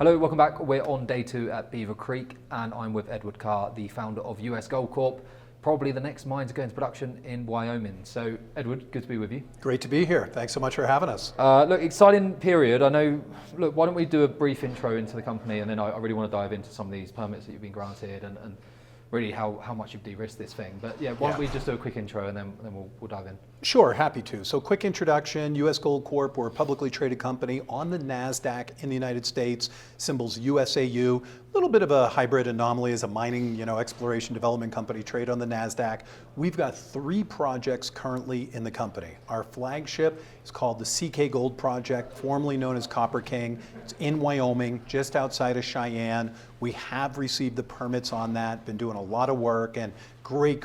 Hello, welcome back. We're on day 2 at Beaver Creek, and I'm with Edward Carr, the founder of USAU Corp, probably the next mine to go into production in Wyoming. So, Edward, good to be with you. Great to be here. Thanks so much for having us. Look, exciting period. I know, look, why don't we do a brief intro into the company, and then I really want to dive into some of these permits that you've been granted and really how much you've de-risked this thing. But yeah, why don't we just do a quick intro and then we'll dive in. Sure, happy to. So quick introduction, USAU Corp, we're a publicly traded company on the NASDAQ in the United States, symbols USAU, a little bit of a hybrid anomaly as a mining, exploration development company trade on the NASDAQ. We've got 3 projects currently in the company. Our flagship is called the CK Gold Project, formerly known as Copper King. It's in Wyoming, just outside of Cheyenne. We have received the permits on that, been doing a lot of work, and great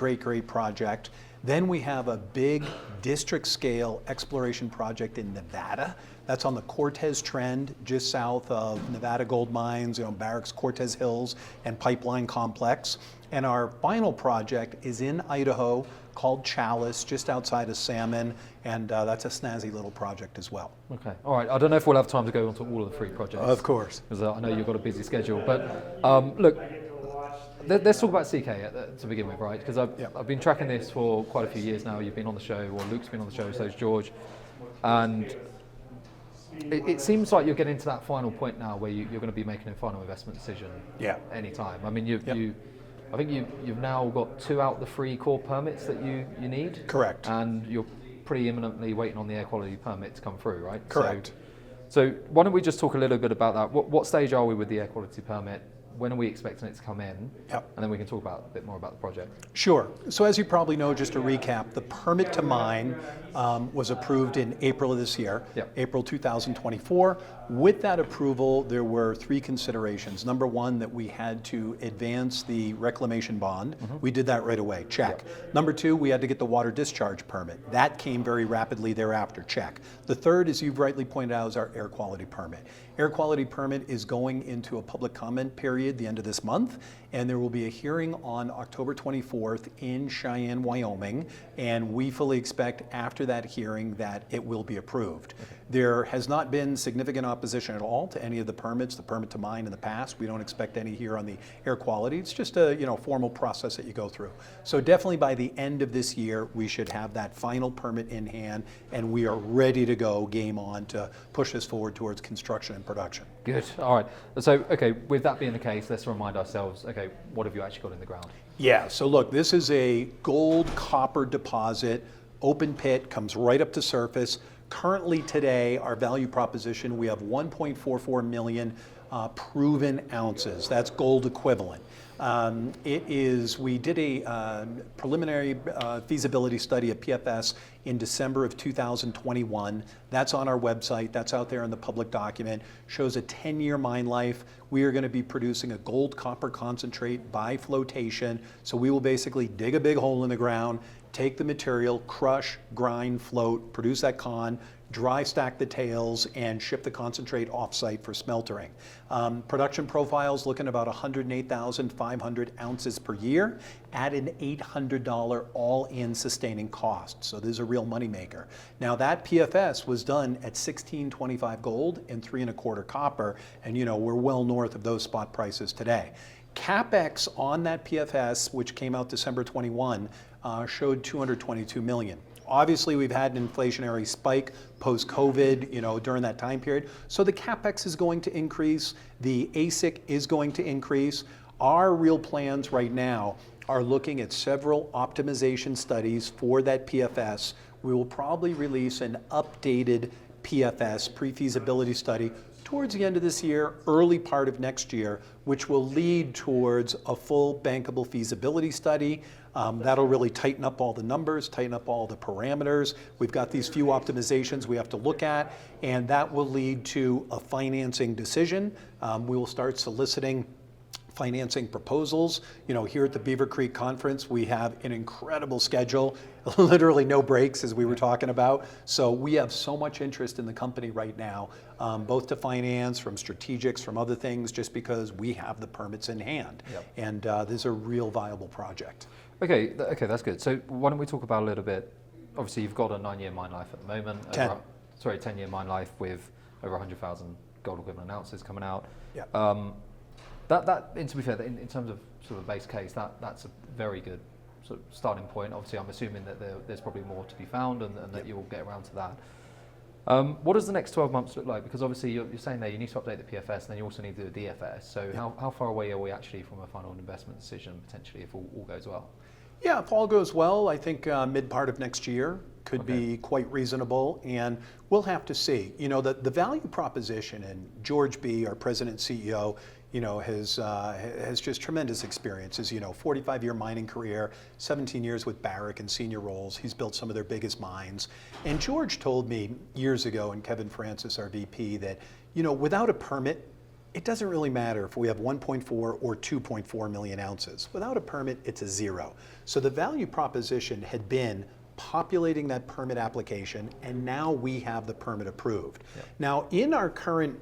project. Then we have a big district scale exploration project in Nevada. That's on the Cortez Trend, just south of Nevada Gold Mines, Barracks, Cortez Hills, and Pipeline Complex. And our final project is in Idaho called Chalice, just outside of Salmon, and that's a snazzy little project as well. Okay, all right. I don't know if we'll have time to go into all of the 3 projects. Of course. Because I know you've got a busy schedule, but look, let's talk about CK to begin with, right? Because I've been tracking this for quite a few years now. You've been on the show, or Luke's been on the show, so's George. And it seems like you're getting to that final point now where you're going to be making a final investment decision anytime. I mean, I think you've now got 2 out of the 3 core permits that you need. Correct. And you're pretty imminently waiting on the air quality permit to come through, right? Correct. So why don't we just talk a little bit about that? What stage are we with the air quality permit? When are we expecting it to come in? Yep. And then we can talk a bit more about the project. Sure. So as you probably know, just to recap, the permit to mine was approved in April of this year, April 2024. With that approval, there were 3 considerations. Number 1, that we had to advance the reclamation bond. We did that right away, check. Number 2, we had to get the water discharge permit. That came very rapidly thereafter, check. The third, as you've rightly pointed out, is our air quality permit. Air quality permit is going into a public comment period the end of this month, and there will be a hearing on October 24th in Cheyenne, Wyoming, and we fully expect after that hearing that it will be approved. Okay. There has not been significant opposition at all to any of the permits, the permit to mine in the past. We don't expect any here on the air quality. It's just a formal process that you go through. So definitely by the end of this year, we should have that final permit in hand, and we are ready to go, game on, to push this forward towards construction and production. Good. All right. So, okay, with that being the case, let's remind ourselves, okay, what have you actually got in the ground? Yeah, so look, this is a gold copper deposit, open pit, comes right up to surface. Currently today, our value proposition, we have 1.44 million proven ounces. That's gold equivalent. We did a preliminary feasibility study, a PFS, in December of 2021. That's on our website. That's out there in the public document. Shows a 10-year mine life. We are going to be producing a gold copper concentrate by flotation. So we will basically dig a big hole in the ground, take the material, crush, grind, float, produce that con, dry stack the tails, and ship the concentrate off-site for smeltering. Production profiles looking about 108,500 ounces per year at an $800 all-in sustaining cost. So this is a real moneymaker. Now that PFS was done at $16.25 gold and 3.25 copper, and we're well north of those spot prices today. CapEx on that PFS, which came out December 21, showed $222 million. Obviously, we've had an inflationary spike post-COVID, during that time period. So the CapEx is going to increase. The AISC is going to increase. Our real plans right now are looking at several optimization studies for that PFS. We will probably release an updated PFS, pre-feasibility study, towards the end of this year, early part of next year, which will lead towards a full bankable feasibility study. That'll really tighten up all the numbers, tighten up all the parameters. We've got these few optimizations we have to look at, and that will lead to a financing decision. We will start soliciting financing proposals. Here at the Beaver Creek Conference, we have an incredible schedule, literally no breaks, as we were talking about. So we have so much interest in the company right now, both to finance, from strategics, from other things, just because we have the permits in hand. And this is a real viable project. Okay, that's good. So why don't we talk about a little bit, obviously you've got a 9-year mine life at the moment. 10. 10-year mine life with over 100,000 gold equivalent ounces coming out. Yeah. And to be fair, in terms of sort of base case, that's a very good sort of starting point. Obviously, I'm assuming that there's probably more to be found, and that you'll get around to that. What does the next 12 months look like? Because obviously you're saying there you need to update the PFS, and then you also need to do a DFS. So how far away are we actually from a final investment decision, potentially, if all goes well? Yeah, if all goes well, I think mid part of next year could be quite reasonable, and we'll have to see. You know, the value proposition, and George B., our president and CEO, you know, has just tremendous experiences. You know, 45-year mining career, 17 years with Barrick in senior roles. He's built some of their biggest mines. And George told me years ago, and Kevin Francis, our VP, that, you know, without a permit, it doesn't really matter if we have 1.4 or 2.4 million ounces. Without a permit, it's a zero. So the value proposition had been populating that permit application, and now we have the permit approved. Yep. Now, in our current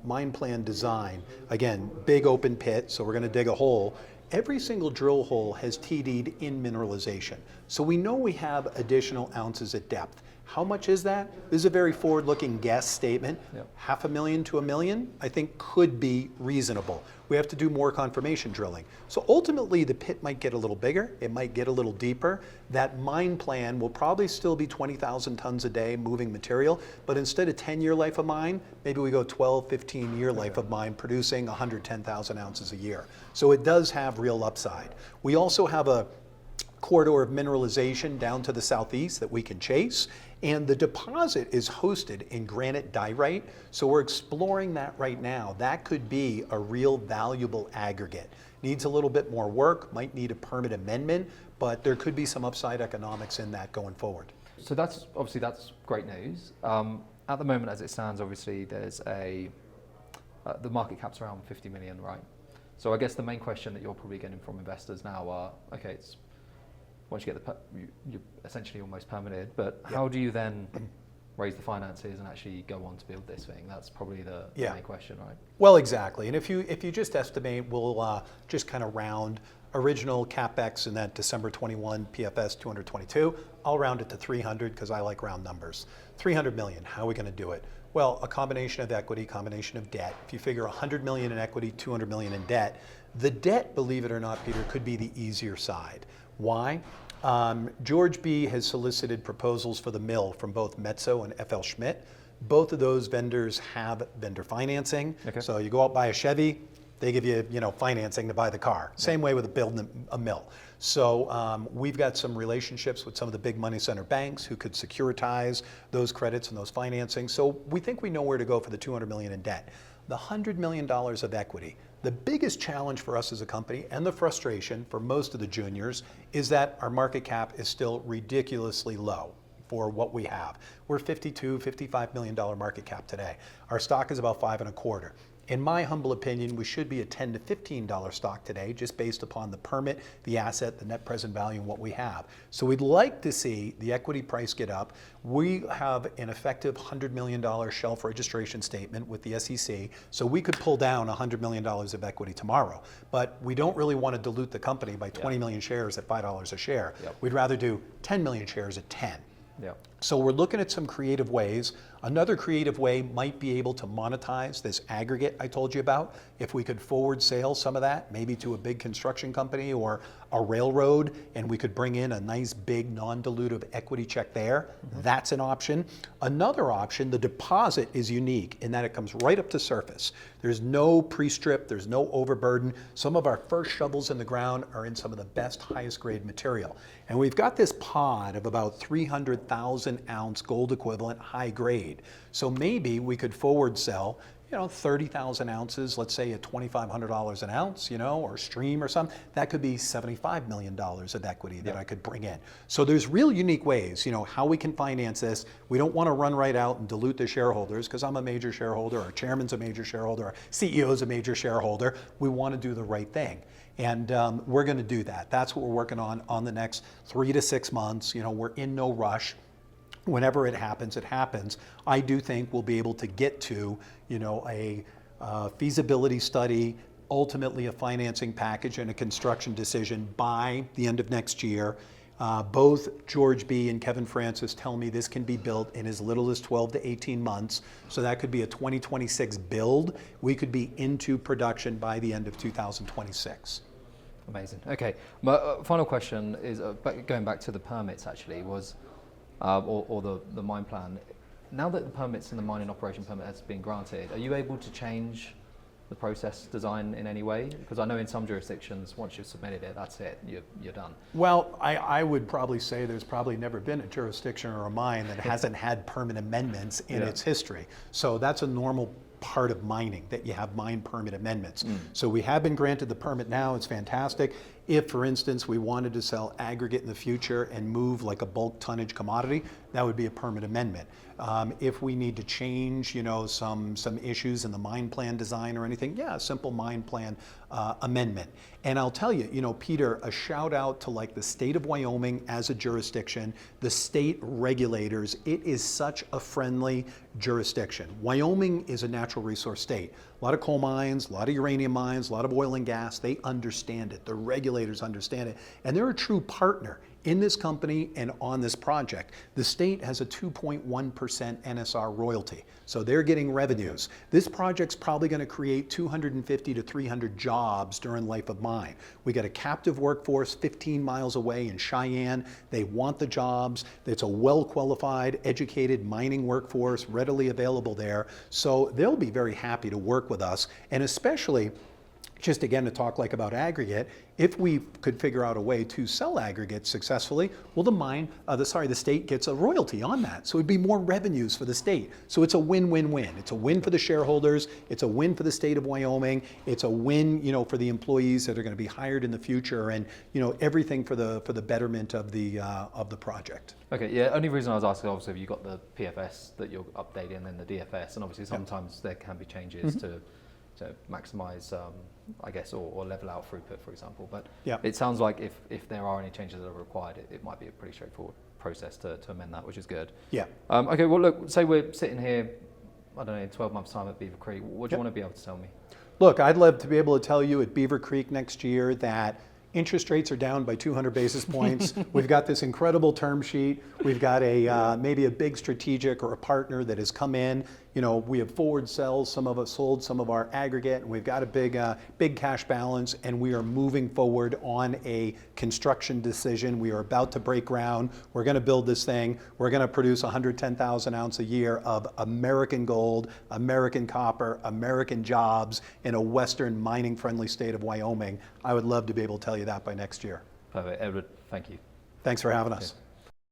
mine plan design, again, big open pit, so we're going to dig a hole. Every single drill hole has TD'd in mineralization. So we know we have additional ounces at depth. How much is that? This is a very forward-looking guess statement. Yep. 500,000 to 1 million, I think, could be reasonable. We have to do more confirmation drilling. So ultimately, the pit might get a little bigger. It might get a little deeper. That mine plan will probably still be 20,000 tons a day moving material, but instead of 10-year life of mine, maybe we go 12, 15-year life of mine, producing 110,000 ounces a year. So it does have real upside. We also have a corridor of mineralization down to the southeast that we can chase. And the deposit is hosted in granite diorite, so we're exploring that right now. That could be a real valuable aggregate. Needs a little bit more work, might need a permit amendment, but there could be some upside economics in that going forward. So that's great news. At the moment, as it stands, obviously there's the market cap's around 50 million, right? So I guess the main question that you're probably getting from investors now are, okay, it's once you get you're essentially almost permitted, but how do you then raise the finances and actually go on to build this thing? That's probably the main question, right? Well, exactly. And if you just estimate, we'll just kind of round original CapEx in that December 21 PFS 222. I'll round it to 300 because I like round numbers. 300 million. How are we going to do it? Well, a combination of equity, combination of debt. If you figure 100 million in equity, 200 million in debt, the debt, believe it or not, Peter, could be the easier side. Why? George B. has solicited proposals for the mill from both Metso and FL Schmidt. Both of those vendors have vendor financing. Okay. So you go out buy a Chevy, they give you, financing to buy the car. Same way with building a mill. So we've got some relationships with some of the big money center banks who could securitize those credits and those financing. So we think we know where to go for the 200 million in debt. The $100 million of equity. The biggest challenge for us as a company, and the frustration for most of the juniors, is that our market cap is still ridiculously low for what we have. We're $52, $55 million market cap today. Our stock is about 5.25. In my humble opinion, we should be a $10 to $15 stock today, just based upon the permit, the asset, the net present value, and what we have. So we'd like to see the equity price get up. We have an effective $100 million shelf registration statement with the SEC, so we could pull down $100 million of equity tomorrow. But we don't really want to dilute the company by 20 million shares at $5 a share. We'd rather do 10 million shares at 10. So we're looking at some creative ways. Another creative way might be able to monetize this aggregate I told you about. If we could forward sale some of that, maybe to a big construction company or a railroad, and we could bring in a nice big non-dilutive equity check there, that's an option. Another option, the deposit is unique in that it comes right up to surface. There's no pre-strip, there's no overburden. Some of our first shovels in the ground are in some of the best, highest grade material. And we've got this pod of about 300,000 ounce gold equivalent high grade. So maybe we could forward sell 30,000 ounces, let's say at $2,500 an ounce, or stream or something. That could be $75 million of equity that I could bring in. So there's real unique ways, how we can finance this. We don't want to run right out and dilute the shareholders, because I'm a major shareholder, our chairman's a major shareholder, our CEO's a major shareholder. We want to do the right thing. And we're going to do that. That's what we're working on the next 3 to 6 months. We're in no rush. Whenever it happens, it happens. I do think we'll be able to get to, a feasibility study, ultimately a financing package and a construction decision by the end of next year. Both George B. and Kevin Francis tell me this can be built in as little as 12 to 18 months. So that could be a 2026 build. We could be into production by the end of 2026. Amazing. Okay. My final question is going back to the permits. Actually, was or the mine plan. Now that the permits and the mining operation permit has been granted, are you able to change the process design in any way? Because I know in some jurisdictions, once you've submitted it, that's it, you're done. Well, I would probably say there's probably never been a jurisdiction or a mine that hasn't had permit amendments in its history. So that's a normal part of mining, that you have mine permit amendments. So we have been granted the permit now, it's fantastic. If, for instance, we wanted to sell aggregate in the future and move like a bulk tonnage commodity, that would be a permit amendment. If we need to change, some issues in the mine plan design or anything, a simple mine plan amendment. And I'll tell you, Peter, a shout out to like the state of Wyoming as a jurisdiction, the state regulators. It is such a friendly jurisdiction. Wyoming is a natural resource state. A lot of coal mines, a lot of uranium mines, a lot of oil and gas. They understand it. The regulators understand it. And they're a true partner in this company and on this project. The state has a 2.1% NSR royalty, so they're getting revenues. This project's probably going to create 250 to 300 jobs during life of mine. We got a captive workforce 15 miles away in Cheyenne. They want the jobs. It's a well-qualified, educated mining workforce readily available there. So they'll be very happy to work with us, and especially just again to talk like about aggregate, if we could figure out a way to sell aggregate successfully, well, the state gets a royalty on that. So it'd be more revenues for the state. So it's a win-win-win. It's a win for the shareholders. It's a win for the state of Wyoming. It's a win, for the employees that are going to be hired in the future, and everything for the betterment of the project. Okay. Yeah. Only reason I was asking, obviously, you got the PFS that you're updating, and then the DFS, and obviously sometimes there can be changes to maximise, I guess, or level out throughput, for example. But it sounds like if there are any changes that are required, it might be a pretty straightforward process to amend that, which is good. Yeah. Okay, well, look, say we're sitting here, I don't know, in 12 months' time at Beaver Creek. What do you want to be able to tell me? Look, I'd love to be able to tell you at Beaver Creek next year that interest rates are down by 200 basis points. We've got this incredible term sheet. We've got maybe a big strategic or a partner that has come in. We have forward sells. Some of us sold some of our aggregate, and we've got a big cash balance, and we are moving forward on a construction decision. We are about to break ground. We're going to build this thing. We're going to produce 110,000 ounces a year of American gold, American copper, American jobs in a Western mining-friendly state of Wyoming. I would love to be able to tell you that by next year. Perfect. Edward, thank you. Thanks for having us.